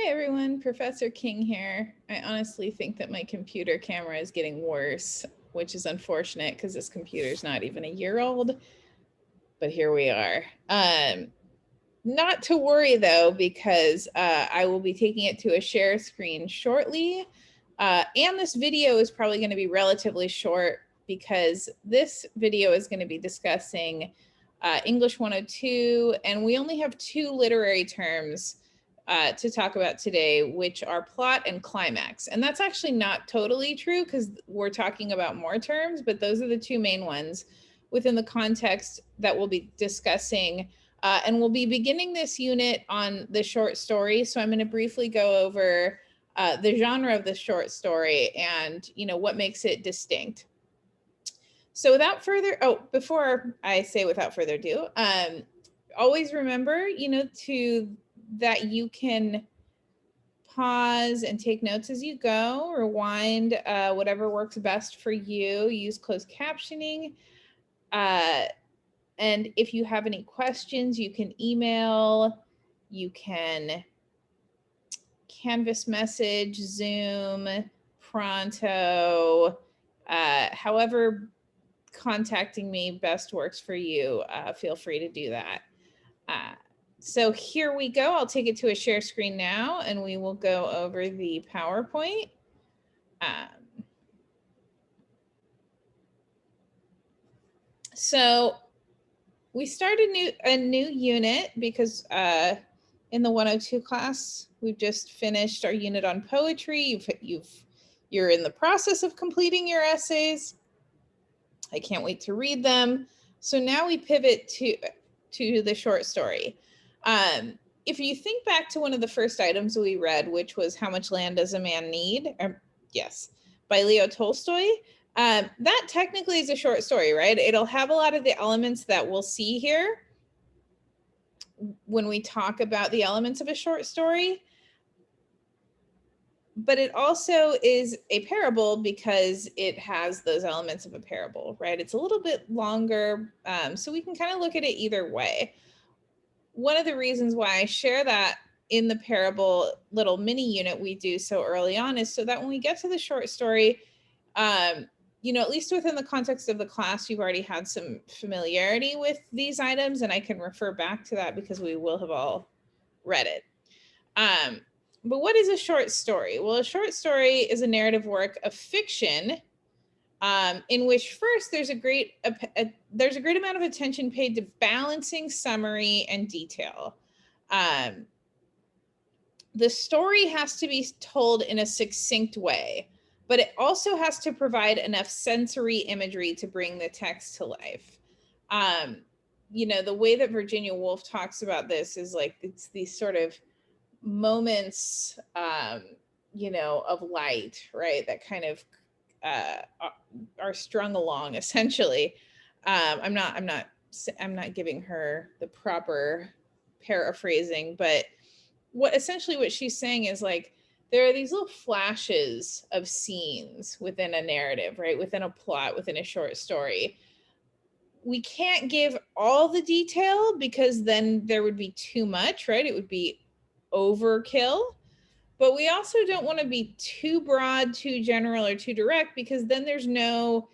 Hi everyone, Professor King here. I honestly think that my computer camera is getting worse, which is unfortunate because this computer is not even a year old, but here we are. Not to worry though, because I will be taking it to a share screen shortly. And this video is probably going to be relatively short because this video is going to be discussing English 102, and we only have two literary terms to talk about today, which are plot and climax. And that's actually not totally true because we're talking about more terms, but those are the two main ones within the context that we'll be discussing. And we'll be beginning this unit on the short story. So I'm going to briefly go over the genre of the short story and, what makes it distinct. So before I say without further ado, always remember, that you can pause and take notes as you go, rewind, whatever works best for you, use closed captioning. And if you have any questions, you can email, you can Canvas message, Zoom, Pronto, however contacting me best works for you. Feel free to do that. So here we go. I'll take it to a share screen now and we will go over the PowerPoint. So we started a new unit because in the 102 class, we've just finished our unit on poetry. You're in the process of completing your essays. I can't wait to read them. So now we pivot to the short story. If you think back to one of the first items we read, which was How Much Land Does a Man Need? Yes, by Leo Tolstoy. That technically is a short story, right? It'll have a lot of the elements that we'll see here when we talk about the elements of a short story. But it also is a parable because it has those elements of a parable, right? It's a little bit longer, so we can kind of look at it either way. One of the reasons why I share that in the parable little mini unit we do so early on is so that when we get to the short story, at least within the context of the class, you've already had some familiarity with these items, and I can refer back to that because we will have all read it. But what is a short story? Well, a short story is a narrative work of fiction in which first there's a great amount of attention paid to balancing summary and detail. The story has to be told in a succinct way, but it also has to provide enough sensory imagery to bring the text to life. The way that Virginia Woolf talks about this is like it's these sort of moments of light, right, that kind of are strung along essentially. I'm not giving her the proper paraphrasing, but what she's saying is like there are these little flashes of scenes within a narrative, right, within a plot, within a short story. We can't give all the detail because then there would be too much, right? It would be overkill. But we also don't want to be too broad, too general, or too direct because then there's no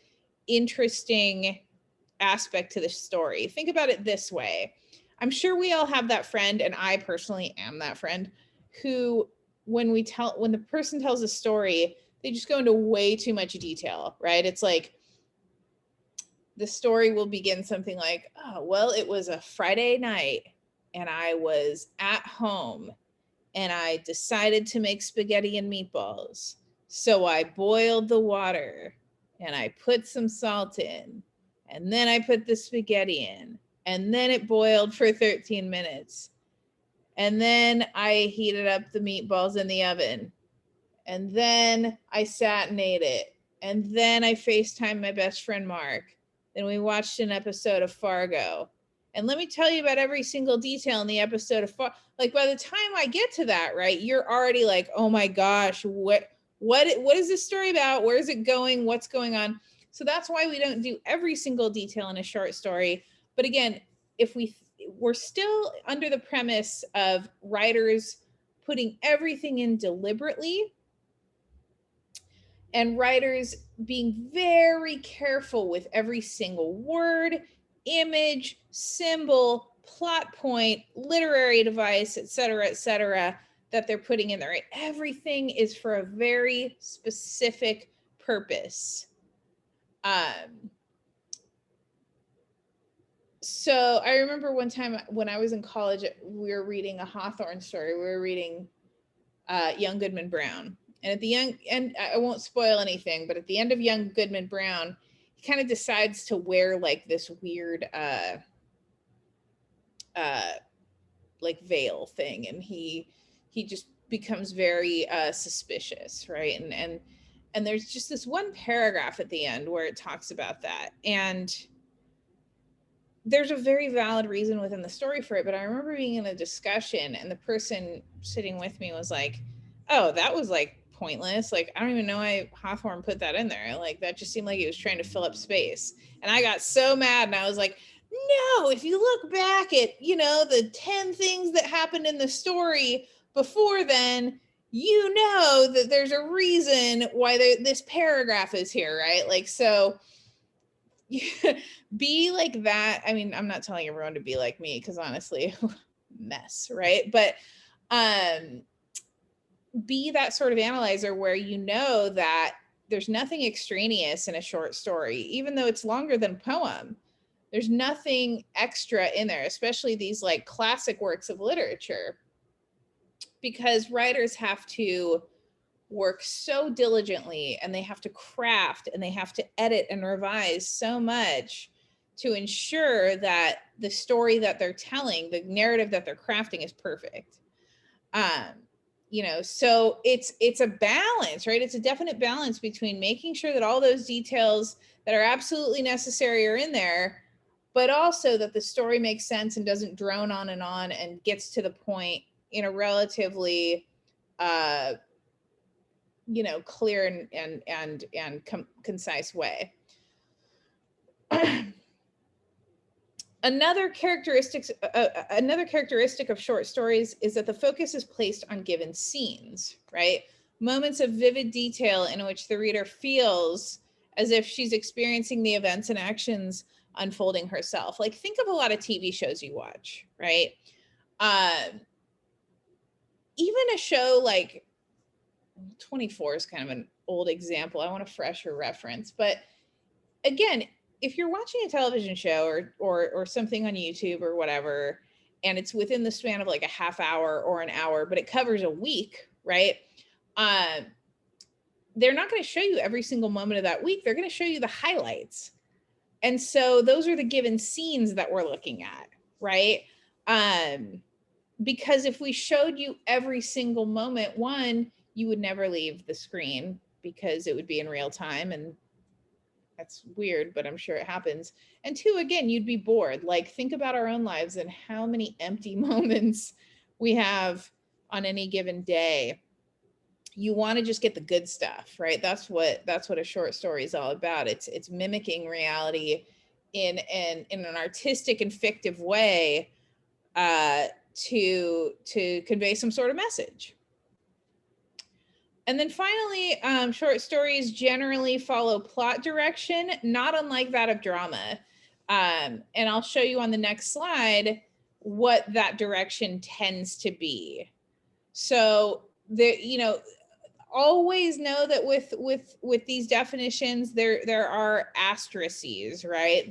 interesting aspect to the story. Think about it this way. I'm sure we all have that friend, and I personally am that friend, who when the person tells a story, they just go into way too much detail, right? It's like the story will begin something like, oh, well, it was a Friday night and I was at home and I decided to make spaghetti and meatballs. So I boiled the water and I put some salt in, and then I put the spaghetti in, and then it boiled for 13 minutes. And then I heated up the meatballs in the oven. And then I sat and ate it. And then I FaceTimed my best friend, Mark. Then we watched an episode of Fargo. And let me tell you about every single detail in the episode of Fargo. Like by the time I get to that, right, you're already like, oh my gosh, what is this story about? Where is it going? What's going on? So that's why we don't do every single detail in a short story. But again, if we're still under the premise of writers putting everything in deliberately, and writers being very careful with every single word, image, symbol, plot point, literary device, etc., that they're putting in there. Right? Everything is for a very specific purpose. So I remember one time when I was in college, we were reading a Hawthorne story. We were reading Young Goodman Brown. And at the end, I won't spoil anything, but at the end of Young Goodman Brown, he kind of decides to wear like this weird like veil thing, and he just becomes very suspicious, right? And there's just this one paragraph at the end where it talks about that, and there's a very valid reason within the story for it. But I remember being in a discussion, and the person sitting with me was like, "Oh, that was like pointless. Like, I don't even know why Hawthorne put that in there. Like, that just seemed like he was trying to fill up space." And I got so mad, and I was like, "No, if you look back at, the 10 things that happened in the story before then, you know that there's a reason why this paragraph is here, right?" Like, so be like that. I mean, I'm not telling everyone to be like me, because honestly, mess, right? But be that sort of analyzer where you know that there's nothing extraneous in a short story, even though it's longer than a poem. There's nothing extra in there, especially these like classic works of literature, because writers have to work so diligently, and they have to craft, and they have to edit and revise so much to ensure that the story that they're telling, the narrative that they're crafting, is perfect. So it's a balance, right? It's a definite balance between making sure that all those details that are absolutely necessary are in there, but also that the story makes sense and doesn't drone on and gets to the point in a relatively clear and concise way. Another characteristic of short stories is that the focus is placed on given scenes, right? Moments of vivid detail in which the reader feels as if she's experiencing the events and actions unfolding herself. Like, think of a lot of TV shows you watch, right? Even a show like 24 is kind of an old example. I want a fresher reference, but again, if you're watching a television show or something on YouTube or whatever, and it's within the span of like a half hour or an hour, but it covers a week, right? They're not going to show you every single moment of that week. They're going to show you the highlights. And so those are the given scenes that we're looking at, right? Because if we showed you every single moment, one, you would never leave the screen because it would be in real time, and that's weird, but I'm sure it happens. And two, again, you'd be bored. Like, think about our own lives and how many empty moments we have on any given day. You want to just get the good stuff, right? That's what a short story is all about. It's mimicking reality in an artistic and fictive way to convey some sort of message. And then finally, short stories generally follow plot direction, not unlike that of drama. And I'll show you on the next slide what that direction tends to be. So always know that with these definitions, there are asterisks, right?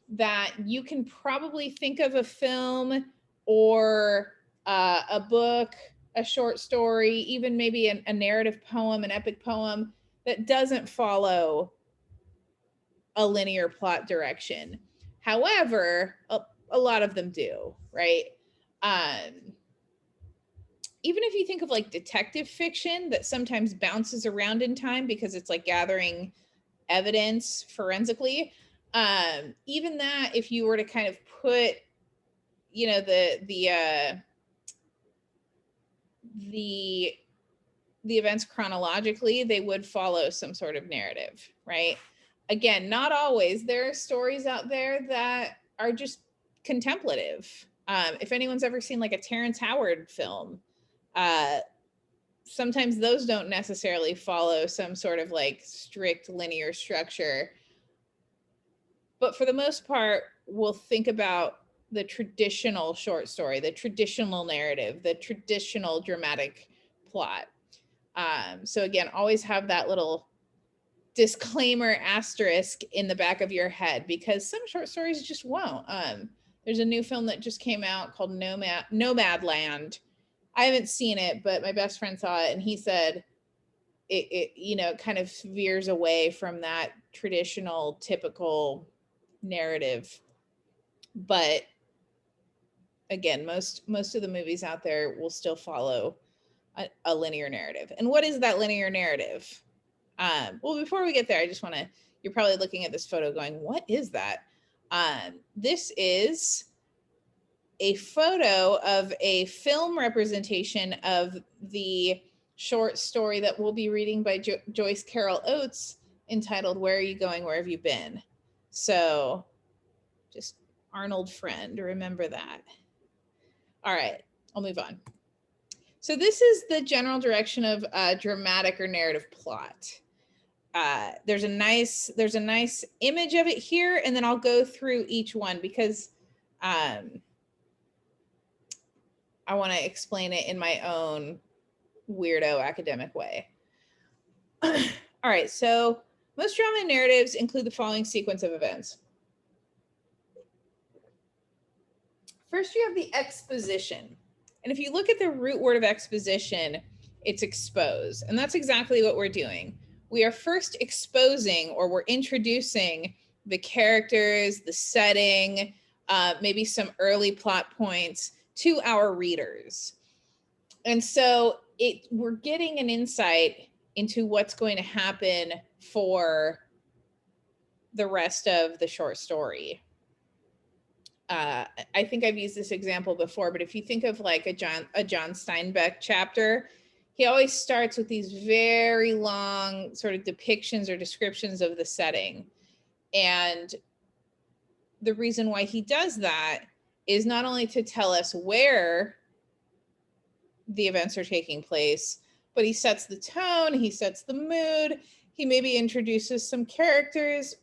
That you can probably think of a film or a book, a short story, even maybe a narrative poem, an epic poem that doesn't follow a linear plot direction. However, a lot of them do, right? Even if you think of like detective fiction that sometimes bounces around in time because it's like gathering evidence forensically, even that, if you were to kind of put the events chronologically, they would follow some sort of narrative, right? Again, not always. There are stories out there that are just contemplative. If anyone's ever seen like a Terrence Howard film, Sometimes those don't necessarily follow some sort of like strict linear structure. But for the most part, we'll think about the traditional short story, the traditional narrative, the traditional dramatic plot. So again, always have that little disclaimer asterisk in the back of your head, because some short stories just won't. There's a new film that just came out called Nomadland. I haven't seen it, but my best friend saw it, and he said it kind of veers away from that traditional, typical narrative. But again, most of the movies out there will still follow a linear narrative. And what is that linear narrative? Well, before we get there, I just want to, you're probably looking at this photo going, what is that? This is a photo of a film representation of the short story that we'll be reading by Joyce Carol Oates, entitled Where Are You Going, Where Have You Been? So just Arnold Friend, remember that. All right, I'll move on. So this is the general direction of dramatic or narrative plot. There's a nice image of it here, and then I'll go through each one because I want to explain it in my own weirdo academic way. All right, so most drama narratives include the following sequence of events. First, you have the exposition. And if you look at the root word of exposition, it's expose. And that's exactly what we're doing. We are first exposing, or we're introducing the characters, the setting, maybe some early plot points to our readers. And so we're getting an insight into what's going to happen for the rest of the short story. I think I've used this example before, but if you think of like a John Steinbeck chapter, he always starts with these very long sort of depictions or descriptions of the setting. And the reason why he does that is not only to tell us where the events are taking place, but he sets the tone, he sets the mood, he maybe introduces some characters.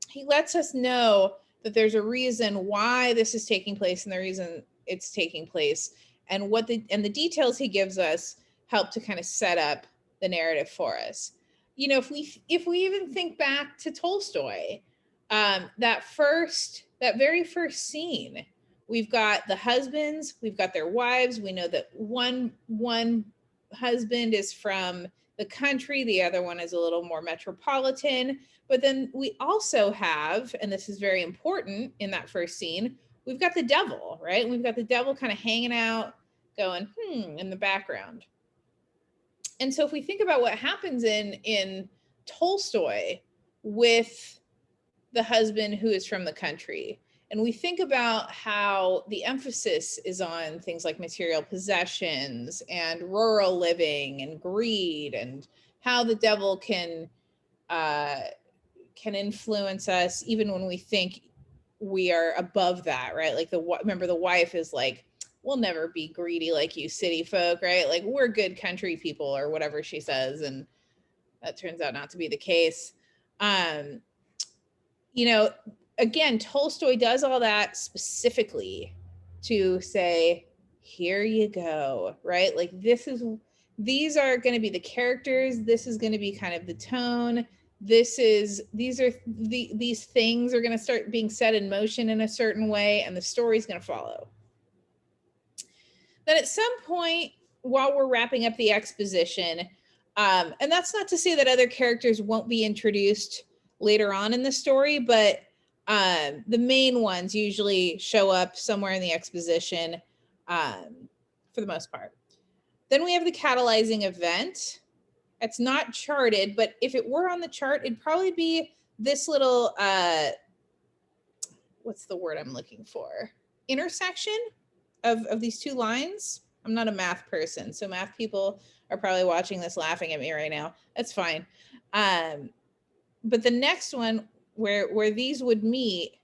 He lets us know that there's a reason why this is taking place and the reason it's taking place, and the details he gives us help to kind of set up the narrative for us. You know, if we even think back to Tolstoy, that very first scene, we've got the husbands, we've got their wives. We know that one husband is from the country, the other one is a little more metropolitan. But then we also have, and this is very important in that first scene, we've got the devil, right? We've got the devil kind of hanging out, going, in the background. And so if we think about what happens in Tolstoy with the husband who is from the country, and we think about how the emphasis is on things like material possessions and rural living and greed, and how the devil can influence us even when we think we are above that, right? Like remember the wife is like, we'll never be greedy like you city folk, right? Like we're good country people, or whatever she says, and that turns out not to be the case. You know, again, Tolstoy does all that specifically to say, here you go, right? Like these are going to be the characters, this is going to be kind of the tone, these things are going to start being set in motion in a certain way, and the story's going to follow. Then at some point, while we're wrapping up the exposition, and that's not to say that other characters won't be introduced later on in the story, but the main ones usually show up somewhere in the exposition for the most part. Then we have the catalyzing event. It's not charted, but if it were on the chart, it'd probably be this little, what's the word I'm looking for? Intersection of these two lines. I'm not a math person, so math people are probably watching this laughing at me right now. That's fine. But the next one where these would meet,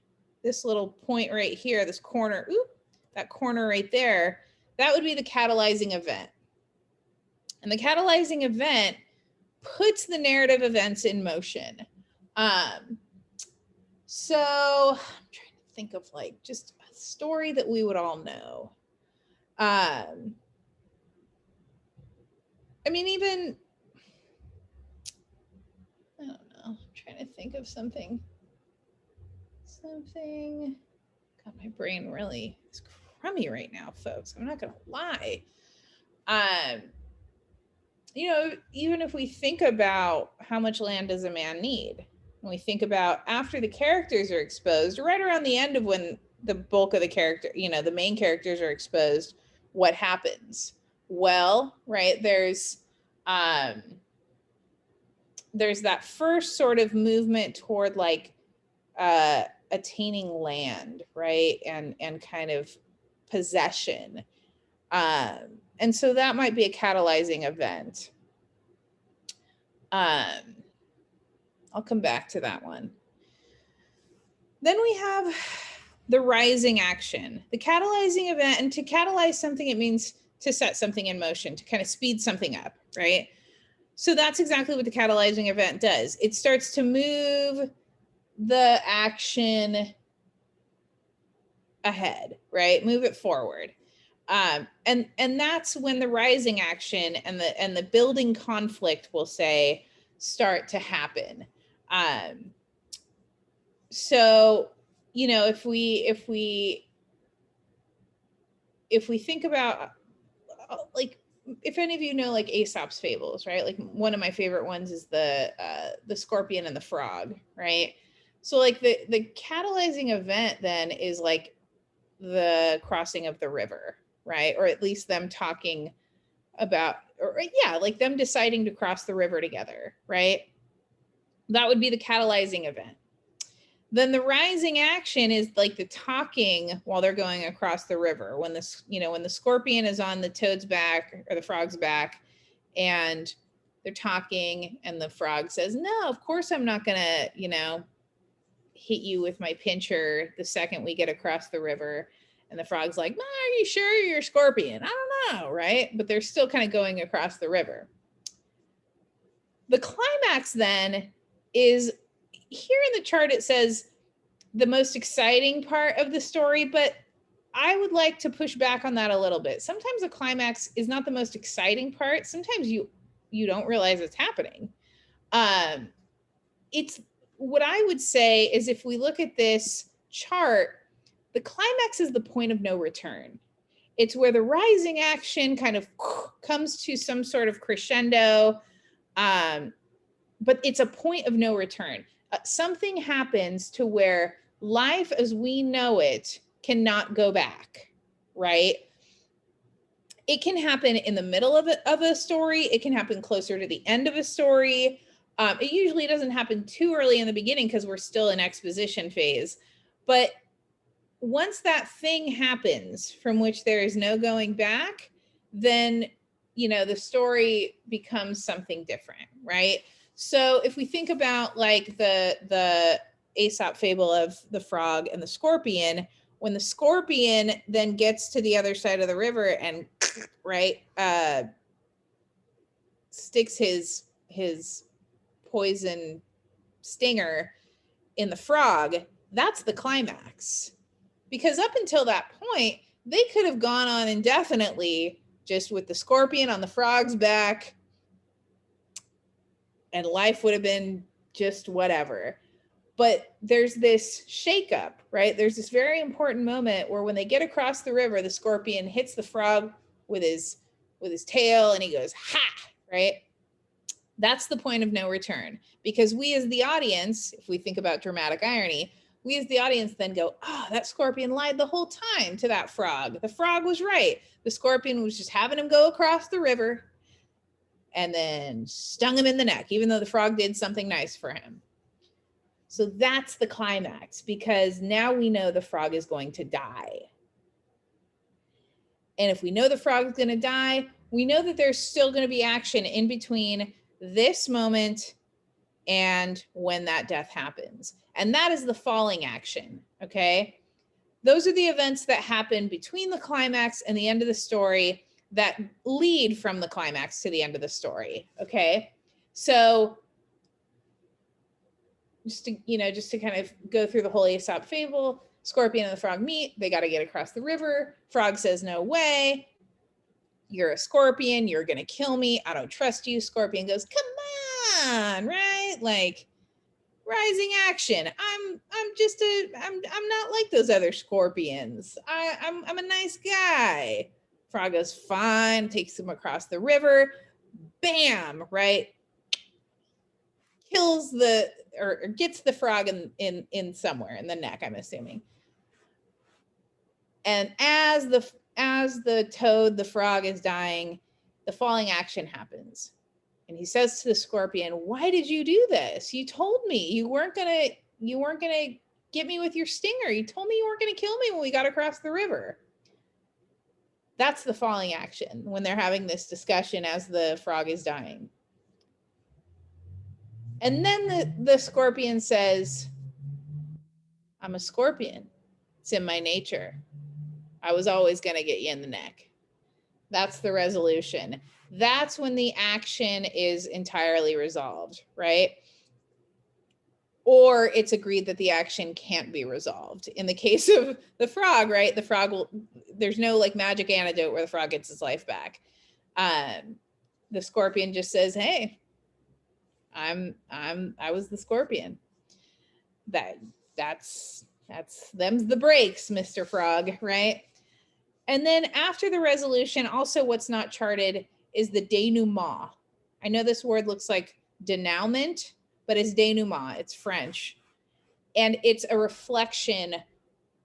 this little point right here, this corner, that corner right there, That would be the catalyzing event. And the catalyzing event puts the narrative events in motion. So I'm trying to think of like just a story that we would all know. I mean, even, I don't know, I'm trying to think of something. God, my brain really is crummy right now, folks. I'm not gonna lie. You know, even if we think about how much land does a man need, when we think about after the characters are exposed, right around the end of when the bulk of the character, you know, the main characters are exposed, what happens? Well, right, there's that first sort of movement toward like attaining land, right, and kind of possession, and so that might be a catalyzing event. I'll come back to that one. Then we have the rising action, the catalyzing event. And to catalyze something, it means to set something in motion, to kind of speed something up, right? So that's exactly what the catalyzing event does. It starts to move the action ahead, right? Move it forward. And that's when the rising action and the building conflict, we'll say, start to happen. So, you know, if we think about like, if any of you know like Aesop's fables, right? Like one of my favorite ones is the scorpion and the frog, right? So like the catalyzing event then is like the crossing of the river, right? Or at least them talking about, or yeah, like them deciding to cross the river together, right? That would be the catalyzing event. Then the rising action is like the talking while they're going across the river. When this, you know, when the scorpion is on the toad's back or the frog's back and they're talking and the frog says, no, of course I'm not gonna, you know, hit you with my pincher the second we get across the river. And the frog's like, are you sure you're a scorpion? I don't know, right? But they're still kind of going across the river. The climax then is, here in the chart it says the most exciting part of the story, but I would like to push back on that a little bit. Sometimes the climax is not the most exciting part. Sometimes you don't realize it's happening. It's, what I would say is, if we look at this chart, the climax is the point of no return. It's where the rising action kind of comes to some sort of crescendo, but it's a point of no return. Something happens to where life as we know it cannot go back, right? It can happen in the middle of a story. It can happen closer to the end of a story. It usually doesn't happen too early in the beginning because we're still in exposition phase. But once that thing happens from which there is no going back, then, you know, the story becomes something different, right? So if we think about like the Aesop fable of the frog and the scorpion, when the scorpion then gets to the other side of the river and right, sticks his poison stinger in the frog, that's the climax. Because up until that point, they could have gone on indefinitely just with the scorpion on the frog's back, and life would have been just whatever. But there's this shakeup, right? There's this very important moment where when they get across the river, the scorpion hits the frog with his tail and he goes, ha, right? That's the point of no return. Because we as the audience, if we think about dramatic irony, we as the audience then go, oh, that scorpion lied the whole time to that frog. The frog was right. The scorpion was just having him go across the river and then stung him in the neck, even though the frog did something nice for him. So that's the climax, because now we know the frog is going to die. And if we know the frog is going to die, we know that there's still going to be action in between this moment and when that death happens. And that is the falling action, okay? those are the events that happen between the climax and the end of the story that lead from the climax to the end of the story. Okay. So just to kind of go through the whole Aesop fable, Scorpion and the frog meet. They got to get across the river. Frog says, no way. You're a scorpion. You're going to kill me. I don't trust you. Scorpion goes, come on, right? Like rising action. I'm not like those other scorpions. I'm a nice guy. Frog goes, fine, takes him across the river. Bam, right? Kills or gets the frog in somewhere in the neck, I'm assuming. And as the toad, the frog, is dying, the falling action happens. And he says to the scorpion, why did you do this? You told me you weren't gonna get me with your stinger. You told me you weren't gonna kill me when we got across the river. That's the falling action when they're having this discussion as the frog is dying. And then the scorpion says, I'm a scorpion. It's in my nature. I was always going to get you in the neck. That's the resolution. That's when the action is entirely resolved, right? Or it's agreed that the action can't be resolved. In the case of the frog, right? The frog there's no like magic antidote where the frog gets his life back. The scorpion just says, hey, I was the scorpion. That's them's the breaks, Mr. Frog, right? And then after the resolution, also what's not charted is the denouement. I know this word looks like denouement, but it's denouement. It's French. And it's a reflection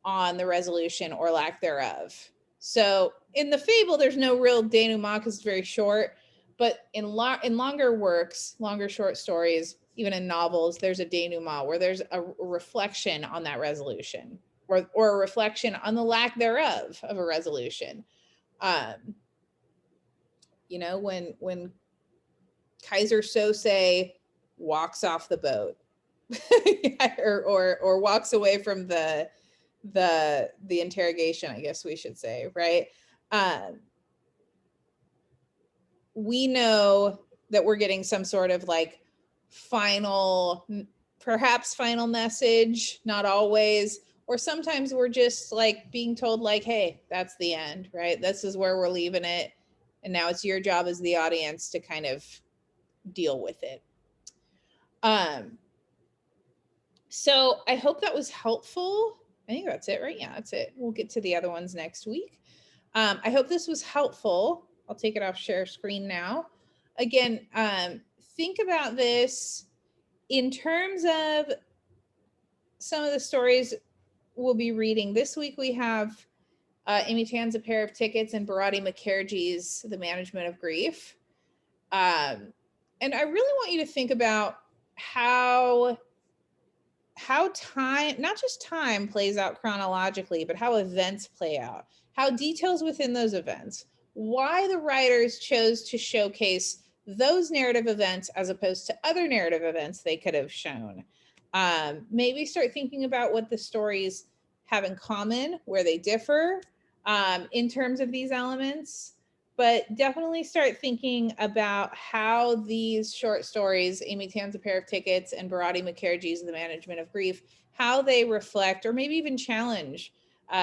on the resolution or lack thereof. So in the fable, there's no real denouement because it's very short. But in longer works, longer short stories, even in novels, there's a denouement where there's a reflection on that resolution or a reflection on the lack thereof of a resolution. When Kaiser Sose walks off the boat or walks away from the interrogation, I guess we should say, right? We know that we're getting some sort of like perhaps final message, not always, or sometimes we're just like being told like, hey, that's the end, right? This is where we're leaving it. And now it's your job as the audience to kind of deal with it. So I hope that was helpful. I think that's it, right? Yeah, that's it. We'll get to the other ones next week. I hope this was helpful. I'll take it off share screen now. Again, think about this in terms of some of the stories we'll be reading. This week we have Amy Tan's A Pair of Tickets and Bharati Mukherjee's The Management of Grief. And I really want you to think about how time, not just time plays out chronologically, but how events play out, how details within those events, why the writers chose to showcase those narrative events as opposed to other narrative events they could have shown. Maybe start thinking about what the stories have in common, where they differ in terms of these elements, but definitely start thinking about how these short stories, Amy Tan's A Pair of Tickets and Bharati Mukherjee's The Management of Grief, how they reflect or maybe even challenge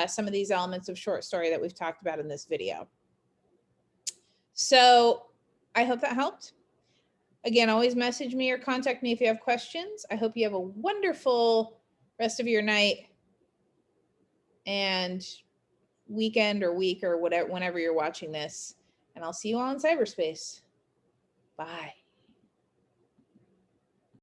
some of these elements of short story that we've talked about in this video. So I hope that helped. Again, always message me or contact me if you have questions. I hope you have a wonderful rest of your night and weekend or week or whatever, whenever you're watching this. And I'll see you all in cyberspace. Bye.